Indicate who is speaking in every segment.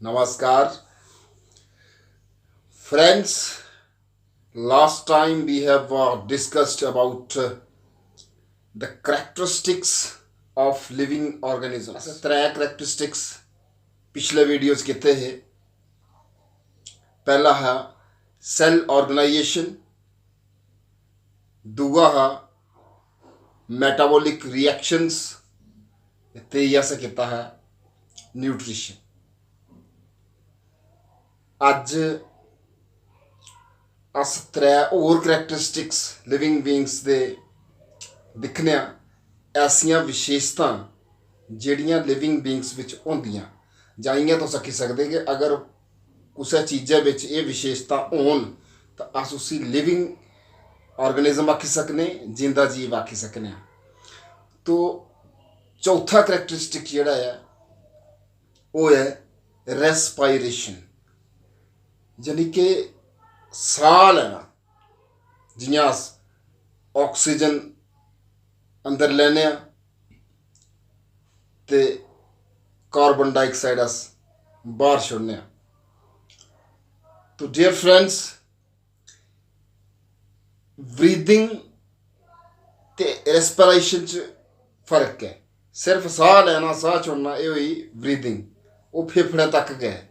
Speaker 1: Namaskar. Friends, last time we have discussed about the characteristics of living organisms. त्रै characteristics पिछले videos किते हैं. पहला है सेल ऑर्गेनाइजेशन, दूआ है मेटाबॉलिक रिएक्शंस, तेजा से किता है न्यूट्रिशन. अज अस त्रै होर करैक्टरिस्टिक्स लिविंग बीइंग्स दे दिक्खने ऐसियां विशेषतां जिहड़ियां लिविंग बीइंग्स विच होंदियां जां इ'यां तुस आखी सकदे कि अगर कुसै चीज़ा विच एह् विशेषतां होन तां अस उसी लिविंग ऑर्गेनिज्म आखी सकने, जिंदा जीव आखी सकने. तो चौथा करैक्टरिस्टिक जिहड़ा है वो है रेस्पायरेशन, यानी कि साह लैना. जियां अस ऑक्सीजन अंदर लैने ते कार्बन डाइऑक्साइड अस बाहर छोड़ने. तो डियर फ्रेंड्स, ब्रीदिंग ते रेस्पिरेशन च फर्क है. सिर्फ साह लैना साह छोड़ना ये हुई ब्रीदिंग, वो फेफड़े तक गए.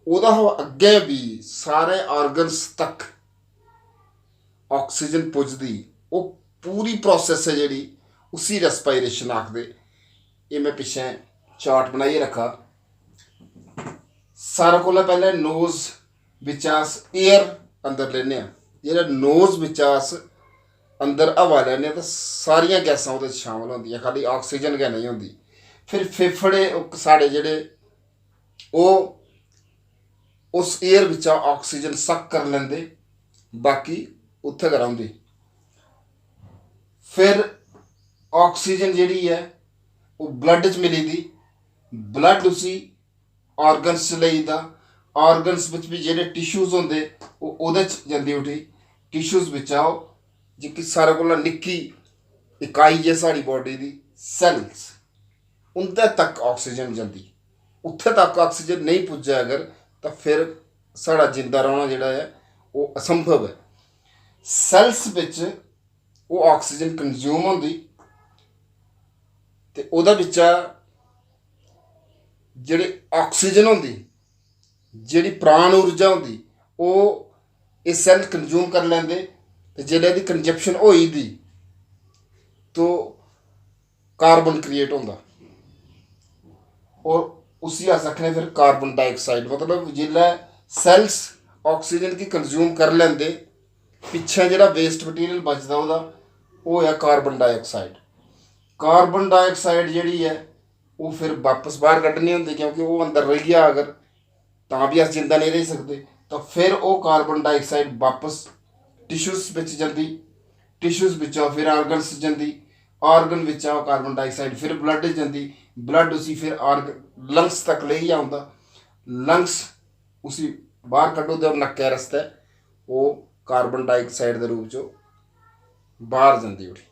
Speaker 1: ਉਹਦਾ ਅੱਗੇ ਵੀ ਸਾਰੇ ਆਰਗਨਸ ਤੱਕ ਆਕਸੀਜਨ ਪੁੱਜਦੀ, ਉਹ ਪੂਰੀ ਪ੍ਰੋਸੈਸ ਹੈ ਜਿਹੜੀ ਉसी रेस्पायरेशन आखदे. ये मैं पिछे चार्ट बनाइए रखा. सारा कोला पहले नोज बिच अस एयर अंदर लेने, जेह्ड़ा नोज बिच अस अंदर हवा लैने तो सारियां गैसां ओह्दे च शामल होंदियां, खाली आक्सीजन गै नहीं होंदी. फिर फेफड़े साढ़े जेह्ड़े ओह् उस एयर बिचा ऑक्सीजन सक कर लेंदे, बाकी उत्थे गै रौंह्दी. फिर ऑक्सीजन जिहड़ी है वो ब्लड च मिली दी, ब्लड उसी ऑर्गनस च लेईदा. ऑर्गनस बिच भी जेह्ड़े टिश्यूज होंदे ओह्दे च जंदी उठी. टिश्यूज बिचा ओह् जेह्की सारे कोला निक्की इकाई है साढ़ी बॉडी दी सैल्स, उं'दे तक ऑक्सीजन जंदी. उत्थे तक ऑक्सीजन नहीं पुज्जे अगर तो फिर साढ़ा जिंदा रौह्ना जिहड़ा है वो असंभव है. सैल्स बिच वो ऑक्सीजन कंज्यूम होंदी ते ओह्दे बिच्चा जेह्ड़ी ऑक्सीजन होंदी, जेह्ड़ी प्राण ऊर्जा होंदी, ओह् एह् सैल कंज्यूम कर लैंदे. ते जेल्लै एह्दी कंजप्शन होई दी तो कार्बन क्रिएट होंदा और उसी अस आखने फिर कार्बन डाइऑक्साइड. मतलब जिल्लै सैल्स ऑक्सीजन की कंज्यूम कर लेंदे, पिच्छे जेह्ड़ा वेस्ट मटीरियल बचदा ओह्दा ओह् है कार्बन डाइऑक्साइड. कार्बन डाइऑक्साइड जिहड़ी है वो फिर वापस बाहर कड्ढनी होंदी, क्योंकि वो अंदर रेही गया अगर तां भी अस जिंदा नहीं रही सकते. तो फिर वो कार्बन डाइऑक्साइड वापस टिश्यूज बिच जंदी, टिश्यूज बिच्चा फिर ऑर्गनस जंदी, ऑर्गन बिच्चा कार्बन डाइऑक्साइड फिर ब्लड जंदी, ब्लड उसी फिर लंग्स तक लेइयै आउंदा, लंग्स उसी बाहर कड्ढो ते नक्कै रस्ते वो कार्बन डाइऑक्साइड के रूप च बाहर जंदी उठी.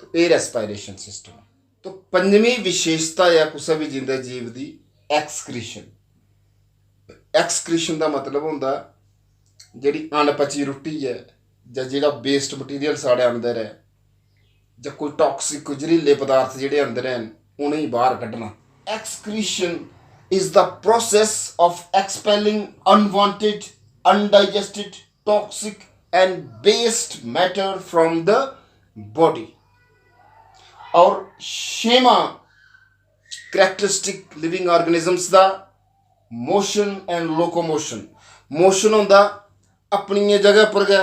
Speaker 1: तो ये रेस्पायरेशन सिस्टम है. तो पंजवीं विशेषता है कुसै भी जिंदे जीव की एक्सक्रीशन. एक्सक्रीशन का मतलब होंदा जिहड़ी अनपची रुट्टी है जां जिहड़ा वेस्ट मटीरियल साढ़े अंदर है जां कोई टॉक्सिक जहरीले पदार्थ जिहड़े अंदर हैं उन्हें बाहर कड्ढना. Excretion is the process of expelling unwanted, undigested, toxic and waste matter from the body. और छेवां करैक्टरिस्टिक लिविंग ऑर्गेनिजम्स दा मोशन एंड लोकोमोशन. मोशन होंदा अपनी जगह पर गै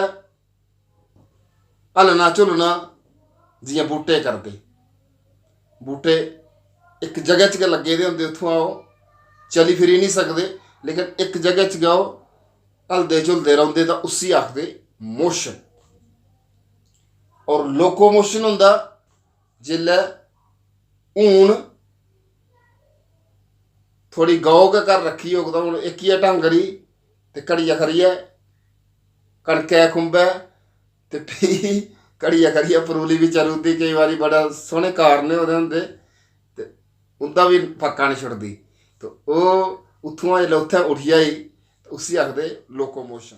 Speaker 1: हलना झुलना, जियां बूटे करदे. बूटे एक जगह च गै लग्गे दे होंदे, उत्थुआं ओह् चली फिरी नहीं सकते, लेकिन एक जगह च गै ओह् हलदे झुलदे रौंह्दे, तां उसी आखदे मोशन. और लोकोमोशन होंदा जिल्लै हून थोड़ी गौ गै घर रक्खी होग तां हून इक्कियै ढंगरी ते घड़िया खड़ियै कनकै खुंबै ते फ्ही घड़िया खड़िया परूली बी चरुदी. केईं बारी बड़ा सोहने कारने होए दे होंदे ते उंदा भी फक्का नहीं छुड़दी. तो उत्थों जिसलै उत्थें उठी आई उसी आखदे लोकोमोशन।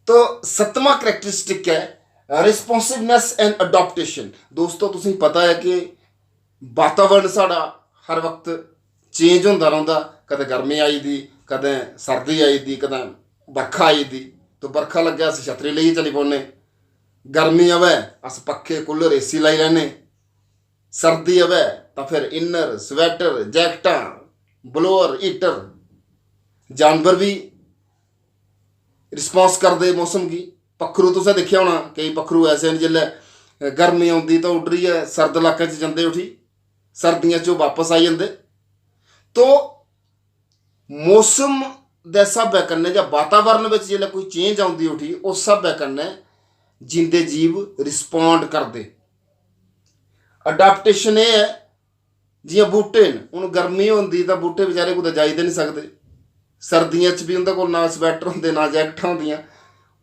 Speaker 1: तो 7वां करैक्टरिस्टिक है रिस्पोंसिवनेस एंड अडॉप्टेशन। दोस्तों तुसें पता है कि वातावरण साढ़ा हर वक्त चेंज होंदा रौंह्दा, कदें गर्मी आई दी, कदें सर्दी आई दी, कदें बरखा आई दी। तो बरखा लग्गे अस छतरी लेइयै चली पौने, गर्मी आवे अस पक्खे कूलर एसी लाई लैने, सर्दी आवे तो फिर इनर स्वैटर जैकटां ब्लोअर हीटर। जानवर भी रिस्पॉन्स करते मौसम की। पक्खरू तुसें दिक्खेआ होना, कई पक्खरू ऐसे न जिसलै गर्मी आती तो उड्डरियै सर्द इलाके च जंदे उठी, सर्दियों च वापस आई जंदे। तो मौसम दे स्हाबै कन्नै जां वातावरण में जिसलै कोई चेंज आती उठी उस स्हाबै कन्नै जींदे जीव रिस्पॉन्ड करते। अडाप्टेशन ये है जियां बूटे न, हुण गर्मी होंदी तो बूटे बेचारे कुदै जाई ते नहीं सकते, सर्दियों च भी उंदे कोल ना स्वैटर होंदे ना जैकटां होंदियां,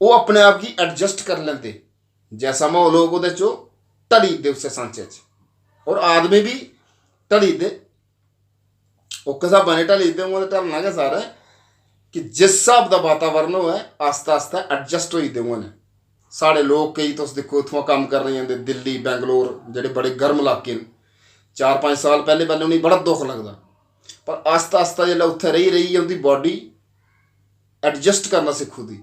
Speaker 1: वो अपने आप गी एडजस्ट कर लेंदे। जैसा माहौल होग उहदे च ढली दे उस सांचे च। और आदमी भी ढली दे, उस हिसाबा ने ढली दे, उ'आं ढलना गै सारा है कि जिस हिसाब का वातावरण होऐ आस्ता आस्ता एडजस्ट होई दे। उ'आं साढ़े लोग कई तुस दिक्खो इत्थुआं कम्म करने जंदे दिल्ली बैंगलोर जेह्ड़े बड़े गर्म इलाके न, 4-5 साल पहले उन्हें बड़ा दुख लगता, पर आस्ता आस्ता जिसलै उत्थे रही उनकी बॉडी एडजस्ट करना सिक्खू दी,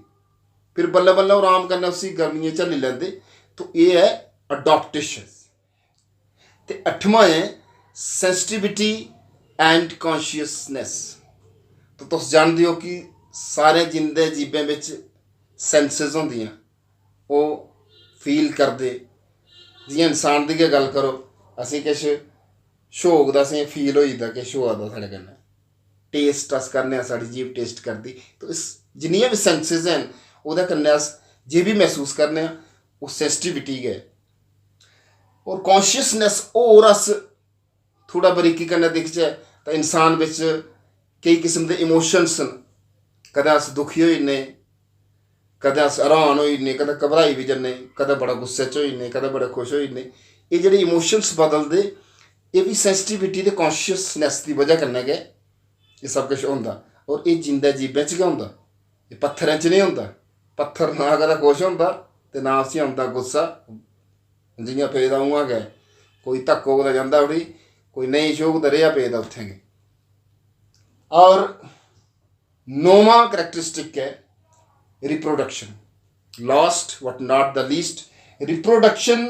Speaker 1: फिर बल्लें बल्लें आराम कन्नै उसी गर्मियां झल्ली लैंदे। तो ये है अडॉप्टेशन। तो 8वां है सेंसिटिविटी एंड कॉन्शियसनेस। तो तुस जानते हो कि सारे जिंदे जीवें विच सेंसिस होंदियां, वो फील करते। जियां इंसान की गल करो, असीं किश शौक दा असें फील होई दा किश होआ दा साढ़े कन्नै, टेस्ट अस करने, साढ़ी जीभ टेस्ट करती। तो इस जिन्नियां भी सेंसिस हैं उहदे कन्नै अस जे भी महसूस करने वो सेंसिटिविटी गै। और कॉन्शियसनेस होर अस थोड़ा बरीकी कन्नै दिखचै तो इंसान बिच कई किस्म के इमोशनस न। कदें अस दुखी होई जन्ने, कदें अस हैरान होई जन्ने, कदें घबराई भी जन्ने, कदें बड़ा गुस्से च होई जन्ने, कदें बड़े खुश होई जन्ने। ये जेह्ड़े इमोशनस बदलदे ये भी सेंसिटिविटी ते कॉन्शियसनेस की वजह कन्नै गै ये सब कुछ होंदा। और ये जिंदा जीवें च गै होंदा, ये पत्थरें च नहीं होंदा। पत्थर ना कदें खुश होंदा ते ना उसी आंदा गुस्सा, जियां पेदा उ'आं गै, कोई धक्को कुदै जंदा उठी, कोई नहीं शौक ते रेहा पेदा उत्थें गै। और 9वां करैक्टरिस्टिक है reproduction. Last but not the least, reproduction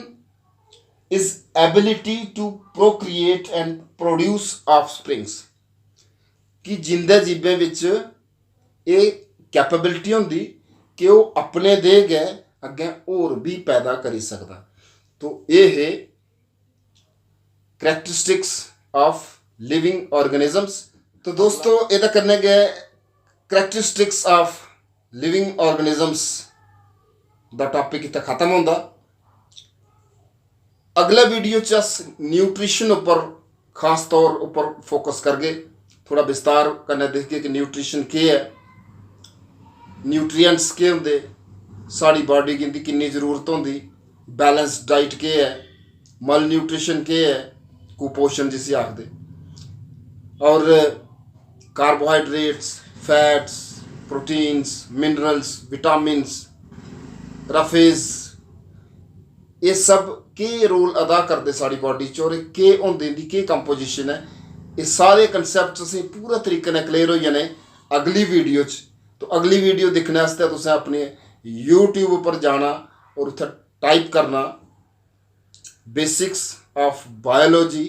Speaker 1: is ability to procreate and produce offsprings. कि जिंदे जीवें विच ये कैपेबिलिटी होंदी कि वो अपने दे गै अग्गें होर भी पैदा करी सकदा। तो ये है करैक्टरिस्टिक्स ऑफ लिविंग ऑर्गेनिजम्स। तो दोस्तों ये करने गए करैक्टरिस्टिक्स ऑफ लिविंग ऑर्गेनिजम्स दा टॉपिक इत्थे खत्म होंदा। अगले वीडियो च अस न्यूट्रिशन उपर खास तौर उपर फोकस करगे, थोड़ा विस्तार कन्नै दिखगे कि न्यूट्रिशन केह् है, न्यूट्रिएंट्स केह् होंदे, साड़ी बॉडी गी इंदी किन्नी जरूरत होंदी, बैलेंस डाइट केह् है, मल न्यूट्रिशन केह् है, कुपोषण जिसी आखदे, और carbohydrates fats proteins minerals vitamins roughage, ये सब के रोल अदा करते साड़ी बॉडी च और केह् होंदे इंदी केह् कंपोजिशन है। ये सारे कंसैप्ट असें पूरे तरीके ने क्लीयर हो जाने अगली वीडियो च। तो अगली वीडियो दिक्खने आस्तै तुसें अपने यूट्यूब पर जाना और उत्थे टाइप करना basics of biology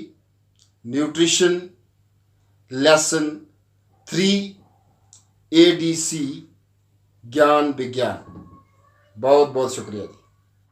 Speaker 1: nutrition lesson 3 ADC ज्ञान विज्ञान। बहुत बहुत शुक्रिया जी।